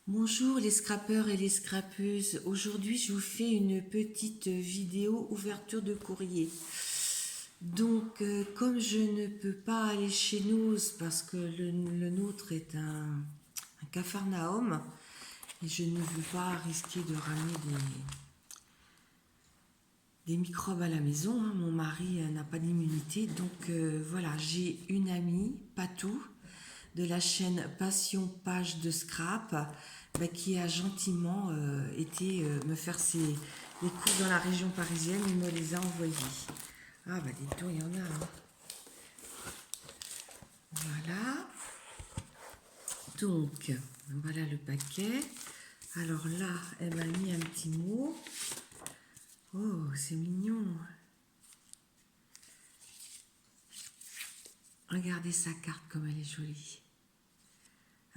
Bonjour les scrapeurs et les scrapeuses. Aujourd'hui, je vous fais une petite vidéo ouverture de courrier. Donc, comme je ne peux pas aller chez nous parce que le nôtre est un capharnaüm et je ne veux pas risquer de ramener des microbes à la maison, hein. Mon mari n'a pas d'immunité. Donc, voilà, j'ai une amie, Patou, de la chaîne Passion Page de Scrap, qui a gentiment été me faire les cours dans la région parisienne et me les a envoyés. Ah bah dis donc, il y en a. Hein. Voilà. Donc, voilà le paquet. Alors là, elle m'a mis un petit mot. Oh, c'est mignon. Regardez sa carte comme elle est jolie.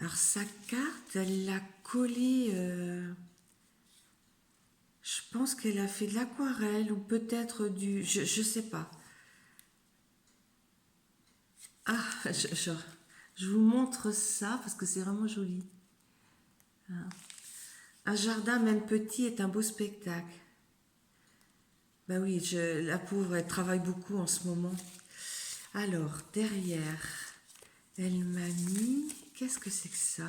Alors sa carte, elle l'a collée... je pense qu'elle a fait de l'aquarelle ou peut-être du... Je sais pas. Ah, je vous montre ça parce que c'est vraiment joli. Un jardin, même petit, est un beau spectacle. Ben oui, la pauvre, elle travaille beaucoup en ce moment. Alors, derrière, elle m'a mis... Qu'est-ce que c'est que ça?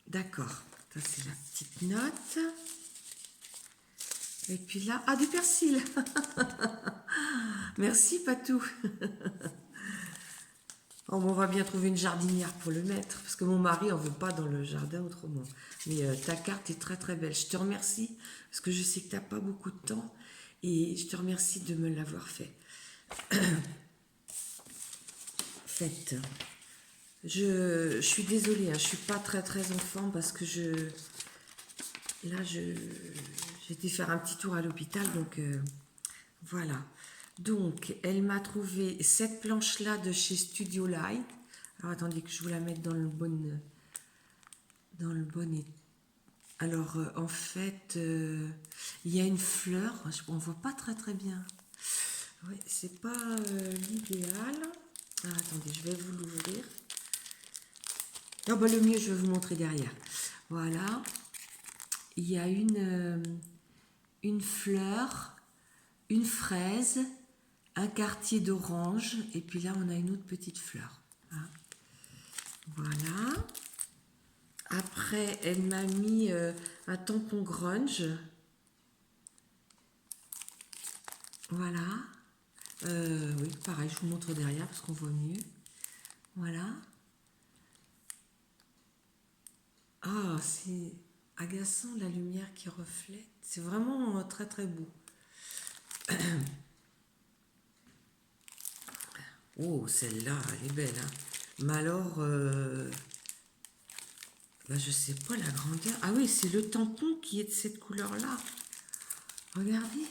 D'accord, ça c'est la petite note. Et puis là, ah, du persil. Merci Patou. Oh, on va bien trouver une jardinière pour le mettre, parce que mon mari en veut pas dans le jardin autrement. Mais ta carte est très très belle. Je te remercie, parce que je sais que tu n'as pas beaucoup de temps, et je te remercie de me l'avoir fait. Faite. Je suis désolée, hein, je suis pas très très enfant, parce que j'ai été faire un petit tour à l'hôpital, donc voilà. Donc, elle m'a trouvé cette planche-là de chez Studio Light. Alors, attendez que je vous la mette dans le bon état. Alors, en fait, il y a une fleur. On ne voit pas très très bien. Oui, c'est pas l'idéal. Ah, attendez, je vais vous l'ouvrir. Non, bah, le mieux, je vais vous montrer derrière. Voilà. Il y a une fleur, une fraise, un quartier d'orange, et puis là, on a une autre petite fleur. Hein. Voilà. Après, elle m'a mis un tampon grunge. Voilà. Oui, pareil, je vous montre derrière parce qu'on voit mieux. Voilà. Ah, c'est agaçant la lumière qui reflète. C'est vraiment très très beau. Oh, celle-là, elle est belle. Hein. Mais alors, je sais pas la grandeur. Ah oui, c'est le tampon qui est de cette couleur-là. Regardez,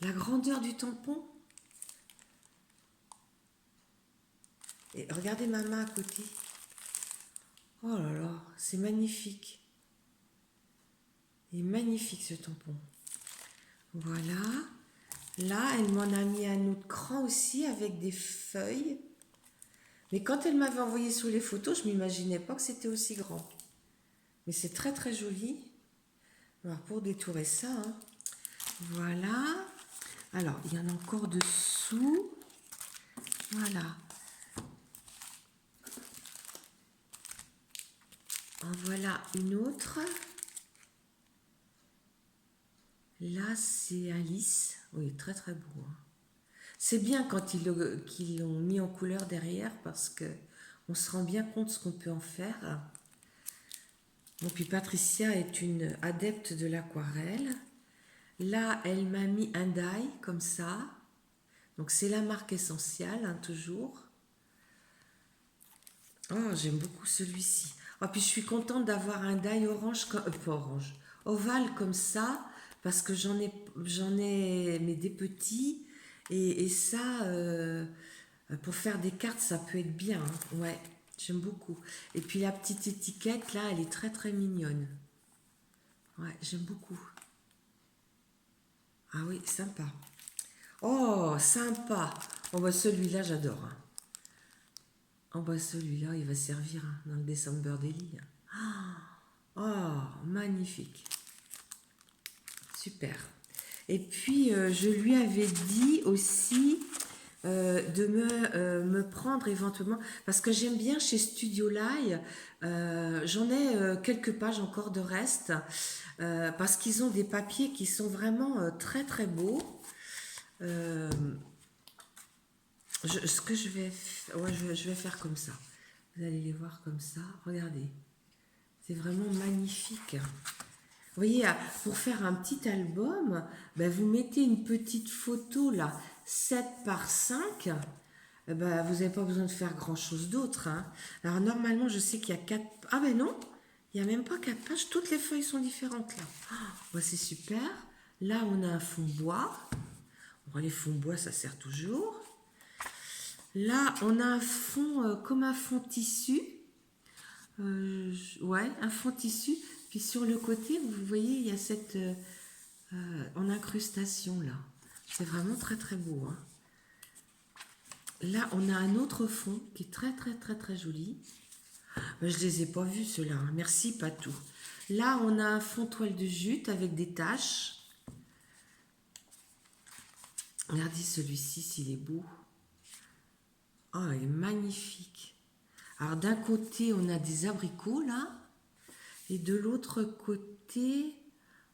la grandeur du tampon. Et regardez ma main à côté. Oh là là, c'est magnifique. Il est magnifique ce tampon. Voilà. Là, elle m'en a mis un autre cran aussi avec des feuilles. Mais quand elle m'avait envoyé sur les photos, je ne m'imaginais pas que c'était aussi grand. Mais c'est très très joli. Alors pour détourer ça, hein. Voilà. Alors, il y en a encore dessous. Voilà. En voilà une autre. Là, c'est Alice. Oui, très très beau. Hein. C'est bien quand qu'ils l'ont mis en couleur derrière parce que on se rend bien compte ce qu'on peut en faire. Bon, puis Patricia est une adepte de l'aquarelle. Là, elle m'a mis un die comme ça. Donc c'est la marque Essential, hein, toujours. Oh, j'aime beaucoup celui-ci. Oh, puis je suis contente d'avoir un die orange, pas orange, ovale comme ça, parce que j'en ai mais des petits. Et ça, pour faire des cartes, ça peut être bien. Hein. Ouais, j'aime beaucoup. Et puis la petite étiquette, là, elle est très très mignonne. Ouais, j'aime beaucoup. Ah oui, sympa. Oh, sympa. Oh, bah celui-là, j'adore. Hein. Oh bah celui-là, il va servir hein, dans le December Daily. Oh, magnifique. Super. Et puis, je lui avais dit aussi de me prendre éventuellement, parce que j'aime bien chez Studio Live, j'en ai quelques pages encore de reste, parce qu'ils ont des papiers qui sont vraiment très très beaux. Euh, ce que je vais, ouais, je vais faire comme ça. Vous allez les voir comme ça. Regardez, c'est vraiment magnifique. Vous voyez, pour faire un petit album, ben, vous mettez une petite photo là, 7 par 5. Ben, vous n'avez pas besoin de faire grand chose d'autre. Hein. Alors normalement, je sais qu'il y a 4. Ah ben non, il n'y a même pas 4 pages. Toutes les feuilles sont différentes là. Ben, c'est super. Là, on a un fond bois. Bon, les fonds bois, ça sert toujours. Là, on a un fond comme un fond tissu. Ouais, un fond tissu. Puis sur le côté, vous voyez, il y a cette en incrustation là. C'est vraiment très très beau. Hein. Là, on a un autre fond qui est très très très très joli. Je les ai pas vus ceux-là. Hein. Merci Patou. Là, on a un fond toile de jute avec des taches. Regardez celui-ci, s'il est beau. Oh, il est magnifique. Alors d'un côté, on a des abricots là. Et de l'autre côté,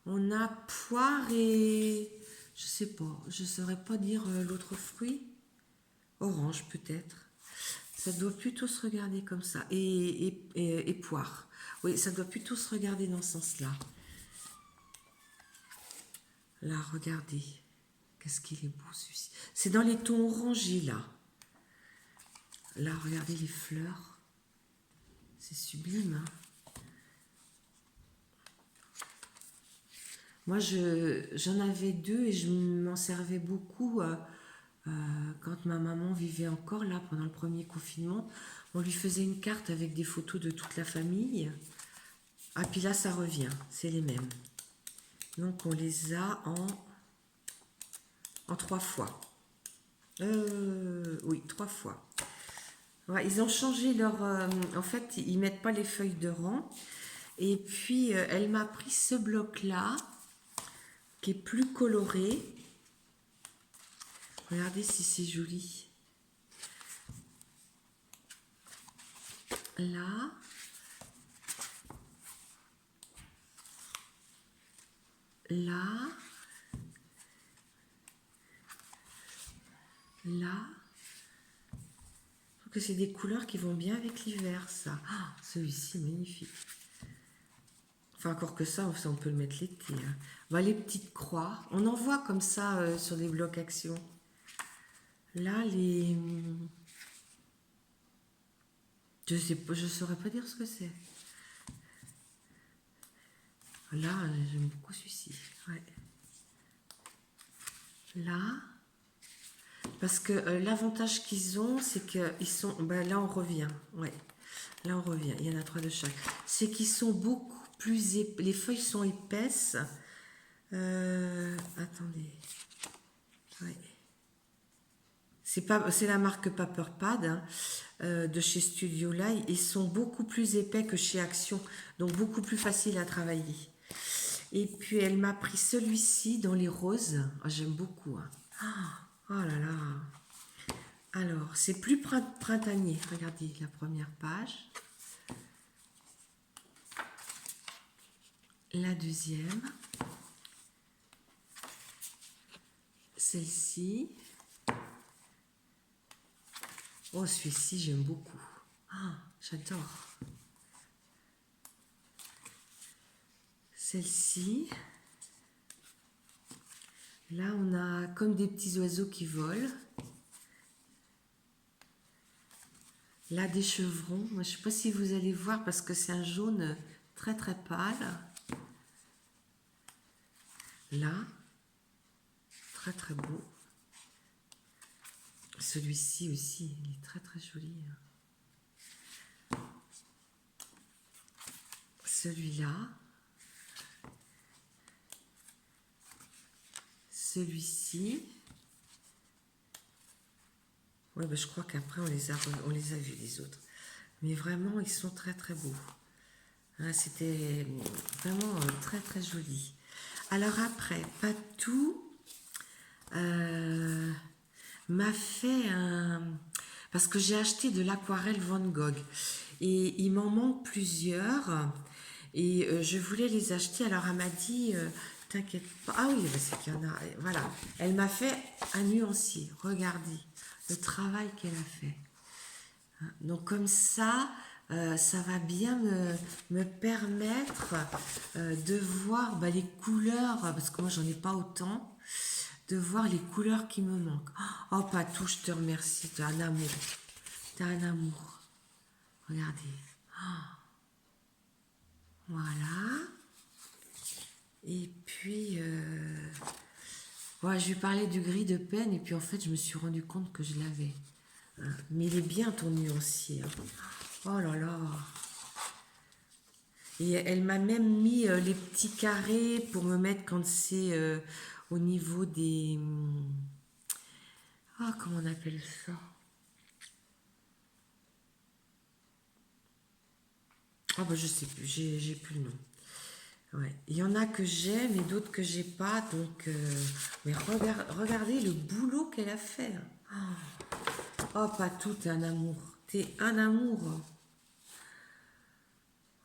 on a poire et... Je sais pas, je ne saurais pas dire l'autre fruit. Orange peut-être. Ça doit plutôt se regarder comme ça. Et poire. Oui, ça doit plutôt se regarder dans ce sens-là. Là, regardez. Qu'est-ce qu'il est beau celui-ci. C'est dans les tons orangés là. Là, regardez les fleurs. C'est sublime, hein. Moi, j'en avais deux et je m'en servais beaucoup quand ma maman vivait encore là pendant le premier confinement. On lui faisait une carte avec des photos de toute la famille. Ah, puis là, ça revient, c'est les mêmes. Donc, on les a en 3 fois. Oui, 3 fois. Ouais, ils ont changé leur... en fait, ils mettent pas les feuilles de rang. Et puis, elle m'a pris ce bloc-là, qui est plus coloré. Regardez si c'est joli. Là. Là. Là. Je trouve que c'est des couleurs qui vont bien avec l'hiver, ça. Ah, celui-ci, magnifique. Enfin, encore que ça, on peut le mettre l'été. Hein. Bah, les petites croix. On en voit comme ça sur des blocs action. Là, les... Je sais pas, je saurais pas dire ce que c'est. Là, j'aime beaucoup celui-ci. Ouais. Là. Parce que l'avantage qu'ils ont, c'est qu'ils sont... Ben, là, on revient. Ouais. Là, on revient. Il y en a 3 de chaque. C'est qu'ils sont beaucoup plus... Les feuilles sont épaisses. Attendez. Ouais. C'est la marque Paper Pad hein, de chez Studio Live. Ils sont beaucoup plus épais que chez Action. Donc, beaucoup plus facile à travailler. Et puis, elle m'a pris celui-ci dans les roses. Oh, j'aime beaucoup. Hein. Oh là là. Alors, c'est plus printanier. Regardez la première page. La deuxième. Celle-ci. Oh, celui-ci, j'aime beaucoup. Ah, j'adore. Celle-ci. Là, on a comme des petits oiseaux qui volent. Là, des chevrons. Moi, je ne sais pas si vous allez voir parce que c'est un jaune très très pâle. Là, très très beau. Celui-ci aussi, il est très très joli. Celui-là. Celui-ci. Ouais, ben, je crois qu'après, on les a vus, les autres. Mais vraiment, ils sont très, très beaux. Hein, c'était vraiment très, très joli. Alors après, Patou m'a fait un... Parce que j'ai acheté de l'aquarelle Van Gogh. Et il m'en manque plusieurs. Et je voulais les acheter. Alors elle m'a dit, t'inquiète pas. Ah oui, bah, c'est qu'il y en a. Voilà. Elle m'a fait un nuancier. Regardez le travail qu'elle a fait. Donc comme ça va bien me permettre de voir bah, les couleurs, parce que moi j'en ai pas autant, de voir les couleurs qui me manquent. Oh Patou, je te remercie, tu as un amour. Tu as un amour. Regardez. Voilà. Et puis, ouais, je lui parlais du gris de peine et puis en fait je me suis rendu compte que je l'avais. Hein. Mais il est bien ton nuancier. Hein. Oh là là. Et elle m'a même mis les petits carrés pour me mettre quand c'est au niveau des... Ah, comment on appelle ça? Ah bah je sais plus, j'ai plus le nom. Ouais. Il y en a que j'aime et d'autres que j'ai pas, donc... Mais regardez le boulot qu'elle a fait. Oh, pas tout, t'es un amour. T'es un amour.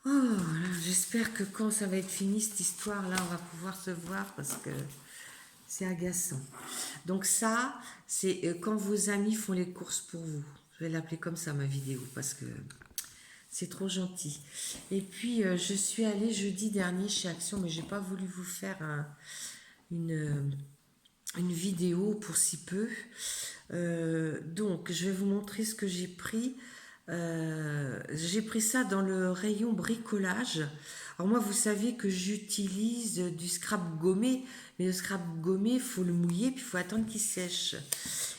Oh, là, j'espère que quand ça va être fini, cette histoire-là, on va pouvoir se voir parce que c'est agaçant. Donc ça, c'est quand vos amis font les courses pour vous. Je vais l'appeler comme ça, ma vidéo, parce que c'est trop gentil. Et puis, je suis allée jeudi dernier chez Action, mais j'ai pas voulu vous faire une vidéo pour si peu. Donc, je vais vous montrer ce que j'ai pris. J'ai pris ça dans le rayon bricolage. Alors moi, vous savez que j'utilise du scrap gommé, mais le scrap gommé, il faut le mouiller, puis il faut attendre qu'il sèche.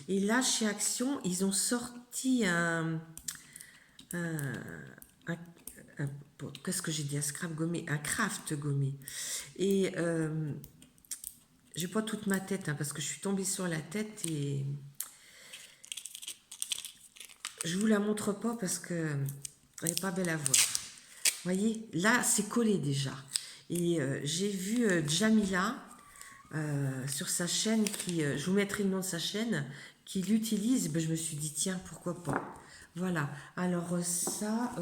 Et là, chez Action, ils ont sorti un- un- qu'est-ce que j'ai dit, un scrap gommé, un craft gommé. Et j'ai pas toute ma tête, hein, parce que je suis tombée sur la tête et je vous la montre pas parce que elle n'est pas belle à voir. Voyez, là, c'est collé déjà. Et j'ai vu Jamila sur sa chaîne, je vous mettrai le nom de sa chaîne, qui l'utilise. Ben, je me suis dit, tiens, pourquoi pas. Voilà. Alors ça,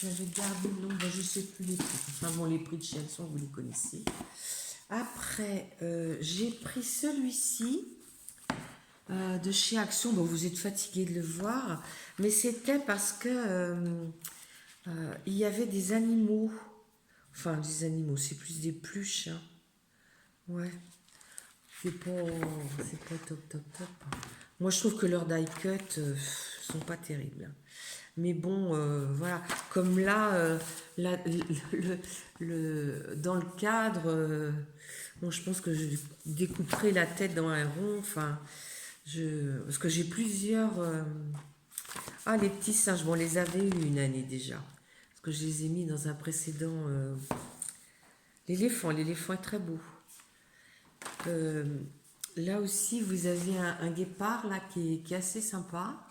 j'avais gardé le nom, ben, je ne sais plus les prix. Enfin bon, les prix de chez Elson, vous les connaissez. Après, j'ai pris celui-ci. De chez Action, bon, vous êtes fatigué de le voir, mais c'était parce que il y avait des animaux, enfin des animaux, c'est plus des pluches, hein. Ouais, c'est pas, c'est pas top, top, top. Moi, je trouve que leurs die cut sont pas terribles. Mais bon, voilà, comme là, dans le cadre, bon, je pense que je découperai la tête dans un rond, enfin, parce que j'ai plusieurs... Ah, les petits singes, bon, on les avait eu une année déjà. Parce que je les ai mis dans un précédent... l'éléphant est très beau. Euh, Là aussi, vous avez un guépard là, qui est assez sympa.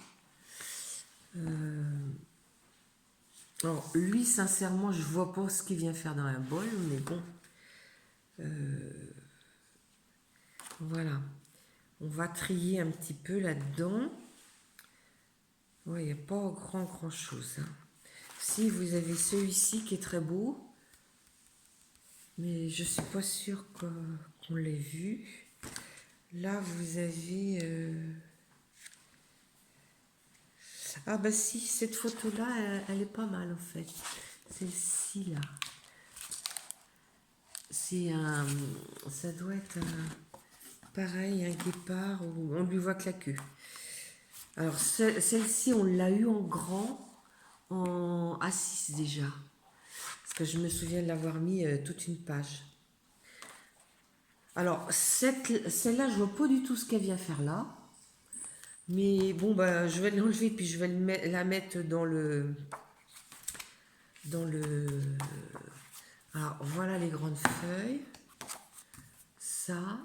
Alors, lui, sincèrement, je vois pas ce qu'il vient faire dans un bol, mais bon. Voilà. On va trier un petit peu là-dedans. Ouais, il n'y a pas grand chose. Hein. Si, vous avez celui-ci qui est très beau. Mais je suis pas sûre qu'on l'ait vu. Là, vous avez... Ah bah si, cette photo-là, elle est pas mal en fait. Celle-ci là. C'est un... Ça doit être pareil, un guépard où on lui voit que la queue. Alors celle-ci, on l'a eu en grand, en A6 déjà. Parce que je me souviens de l'avoir mis toute une page. Alors celle-là, je vois pas du tout ce qu'elle vient faire là. Mais bon, bah, je vais l'enlever puis je vais la mettre dans le... Dans le... Alors voilà les grandes feuilles. Ça.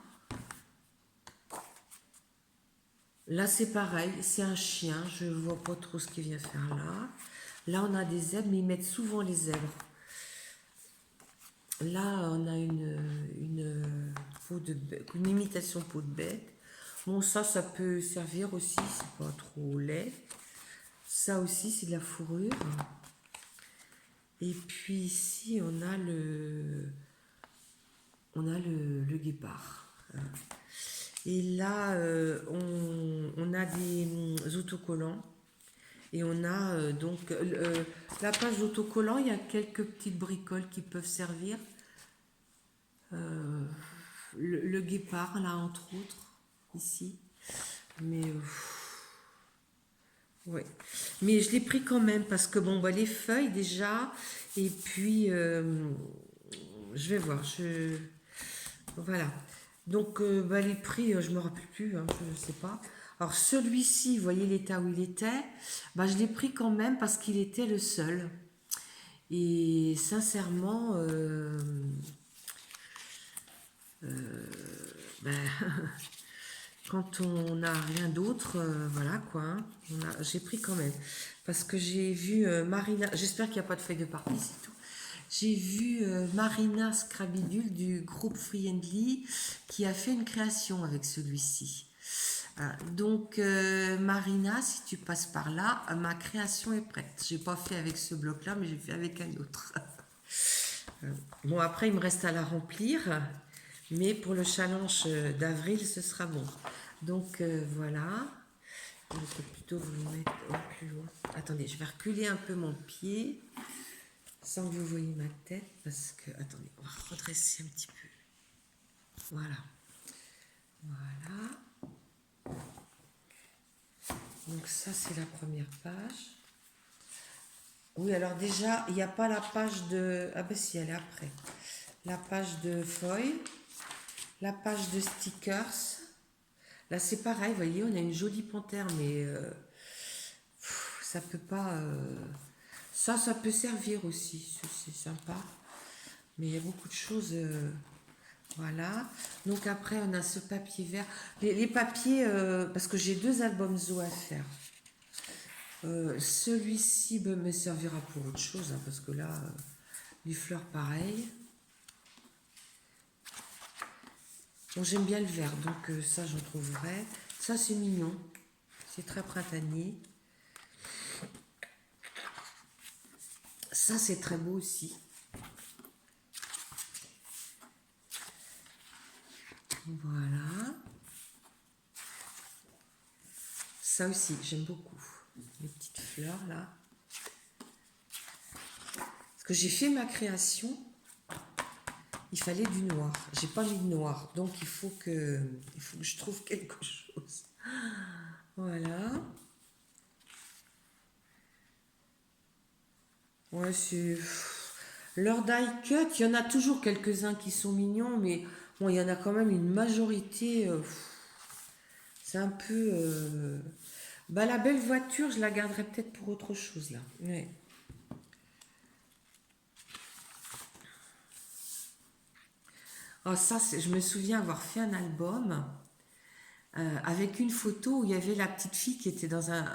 Là, c'est pareil, c'est un chien. Je ne vois pas trop ce qu'il vient faire là. Là, on a des zèbres, mais ils mettent souvent les zèbres. Là, on a une imitation peau de bête. Bon, ça peut servir aussi, c'est pas trop laid. Ça aussi, c'est de la fourrure. Et puis ici, on a le guépard. Et là, on a des autocollants. Et on a donc la page d'autocollants, il y a quelques petites bricoles qui peuvent servir. Le guépard, là, entre autres, ici. Mais, ouais. Mais je l'ai pris quand même parce que, bon, bah, les feuilles déjà. Et puis, je vais voir. Voilà. Donc, bah, les prix, je me rappelle plus, hein, je ne sais pas. Alors, celui-ci, vous voyez l'état où il était. Bah, je l'ai pris quand même parce qu'il était le seul. Et sincèrement, ben, quand on n'a rien d'autre, voilà quoi, hein, j'ai pris quand même. Parce que j'ai vu Marina, j'espère qu'il n'y a pas de feuille de partie, c'est tout. J'ai vu Marina Scrabidule du groupe Friendly qui a fait une création avec celui-ci. Donc Marina, si tu passes par là, ma création est prête. J'ai pas fait avec ce bloc-là, mais j'ai fait avec un autre. Bon, après, il me reste à la remplir, mais pour le challenge d'avril, ce sera bon. Donc, voilà. Je peux plutôt vous le mettre au plus loin. Attendez, je vais reculer un peu mon pied, sans que vous voyez ma tête, parce que... Attendez, on va redresser un petit peu. Voilà. Voilà. Donc, ça, c'est la première page. Oui, alors déjà, il n'y a pas la page de... Ah ben si, elle est après. La page de feuilles, la page de stickers. Là, c'est pareil, vous voyez, on a une jolie panthère, mais ça peut pas... ça peut servir aussi, c'est sympa. Mais il y a beaucoup de choses... voilà. Donc après, on a ce papier vert. Les papiers, parce que j'ai 2 albums Zo à faire. Celui-ci me servira pour autre chose, hein, parce que là, les fleurs, pareil. Bon, j'aime bien le vert, donc ça, j'en trouverai. Ça, c'est mignon. C'est très printanier. Ça, c'est très beau aussi. Voilà. Ça aussi, j'aime beaucoup. Les petites fleurs, là. Parce que j'ai fait ma création, il fallait du noir. J'ai pas mis de noir, donc il faut que je trouve quelque chose. Voilà. Ouais, c'est... Leur die cut, il y en a toujours quelques-uns qui sont mignons, mais bon, il y en a quand même une majorité... c'est un peu... Bah, la belle voiture, je la garderai peut-être pour autre chose, là. Ouais. Oh, ça, je me souviens avoir fait un album avec une photo où il y avait la petite fille qui était dans un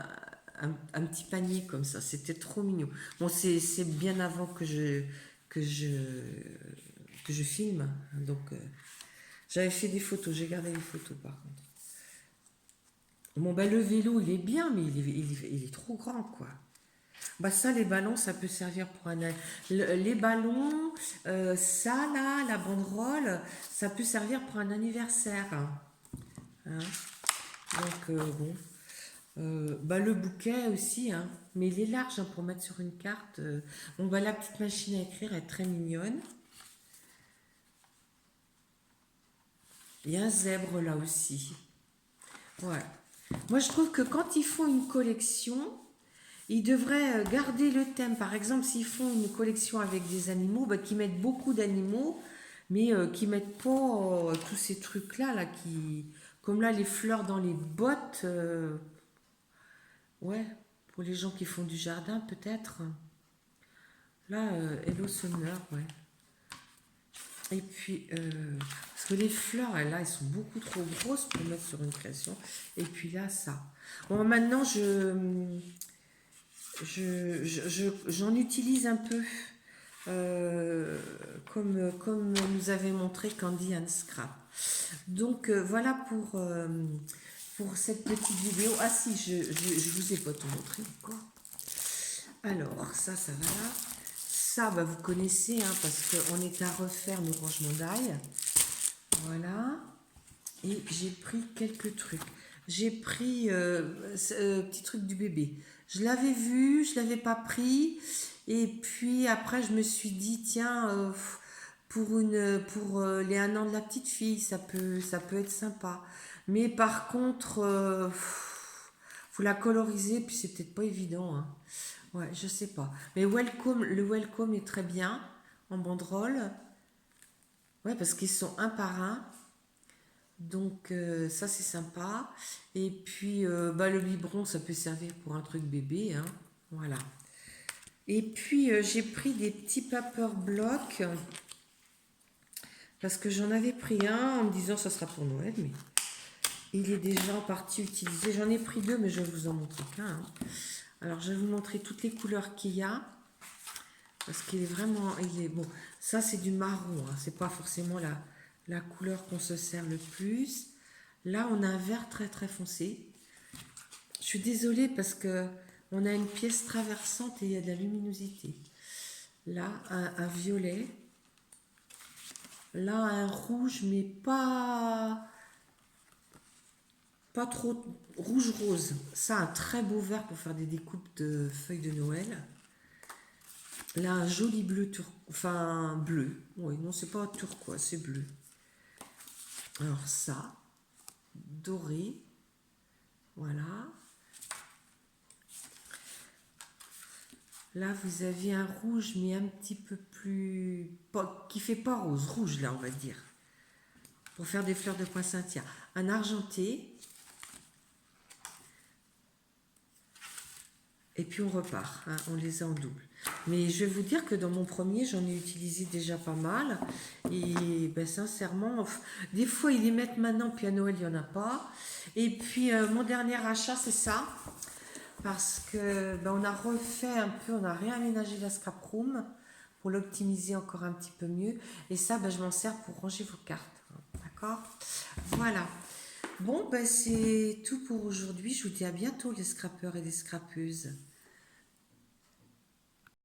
petit panier comme ça. C'était trop mignon. Bon, c'est bien avant que je, que je filme. Donc, j'avais fait des photos. J'ai gardé les photos, par contre. Bon, ben, le vélo, il est bien, mais il est trop grand, quoi. Bah ça, les ballons, ça peut servir pour un... les ballons, ça, là, la banderole, ça peut servir pour un anniversaire. Hein. Donc, bon. Bah, le bouquet aussi, hein. Mais il est large hein, pour mettre sur une carte. Bon, bah, la petite machine à écrire est très mignonne. Il y a un zèbre là aussi. Ouais. Moi, je trouve que quand ils font une collection, ils devraient garder le thème. Par exemple, s'ils font une collection avec des animaux, bah, qu'ils mettent beaucoup d'animaux, mais qu'ils mettent pas tous ces trucs-là, là, comme là, les fleurs dans les bottes. Ouais, pour les gens qui font du jardin, peut-être. Là, Hello Summer, ouais. Et puis, parce que les fleurs, là, elles sont beaucoup trop grosses pour mettre sur une création. Et puis là, ça. Bon, maintenant, j'en utilise un peu, comme nous avait montré Candy and Scrap. Donc, voilà pour cette petite vidéo. Ah si, je vous ai pas tout montré encore. Alors, ça va là. Ça, bah, vous connaissez, hein, parce qu'on est à refaire nos rangements d'ail. Voilà. Et j'ai pris quelques trucs. J'ai pris petit truc du bébé. Je l'avais vu, je l'avais pas pris. Et puis après, je me suis dit, tiens, pour les 1 an de la petite fille, ça peut être sympa. Mais par contre, faut la coloriser, puis c'est peut-être pas évident, hein. Ouais, je sais pas. Mais le Welcome est très bien en banderole. Ouais, parce qu'ils sont un par un. Donc ça c'est sympa. Et puis bah, le biberon, ça peut servir pour un truc bébé, hein. Voilà. Et puis j'ai pris des petits paper blocks parce que j'en avais pris un en me disant ça sera pour Noël, mais il est déjà en partie utilisé. J'en ai pris 2, mais je vais vous en montrer qu'un, hein. Alors je vais vous montrer toutes les couleurs qu'il y a parce qu'il est vraiment, il est bon. Ça c'est du marron, hein. C'est pas forcément la couleur qu'on se sert le plus. Là on a un vert très très foncé. Je suis désolée parce que on a une pièce traversante et il y a de la luminosité. Là, un violet. Là, un rouge, mais pas trop rouge-rose. Ça, un très beau vert pour faire des découpes de feuilles de Noël. Là, un joli bleu enfin bleu. Oui, non, c'est pas turquoise, c'est bleu. Alors ça, doré. Voilà. Là, vous avez un rouge, mais un petit peu plus... qui fait pas rose, rouge, là, on va dire. Pour faire des fleurs de poinsettia. Un argenté. Et puis on repart, hein, on les a en double. Mais je vais vous dire que dans mon premier, j'en ai utilisé déjà pas mal. Et ben, sincèrement, des fois ils les mettent maintenant, puis à Noël, il n'y en a pas. Et puis mon dernier achat, c'est ça. Parce que ben, on a refait un peu, on a réaménagé la scrap room pour l'optimiser encore un petit peu mieux. Et ça, ben, je m'en sers pour ranger vos cartes. D'accord? Voilà. Bon, ben, c'est tout pour aujourd'hui. Je vous dis à bientôt les scrappeurs et les scrappeuses.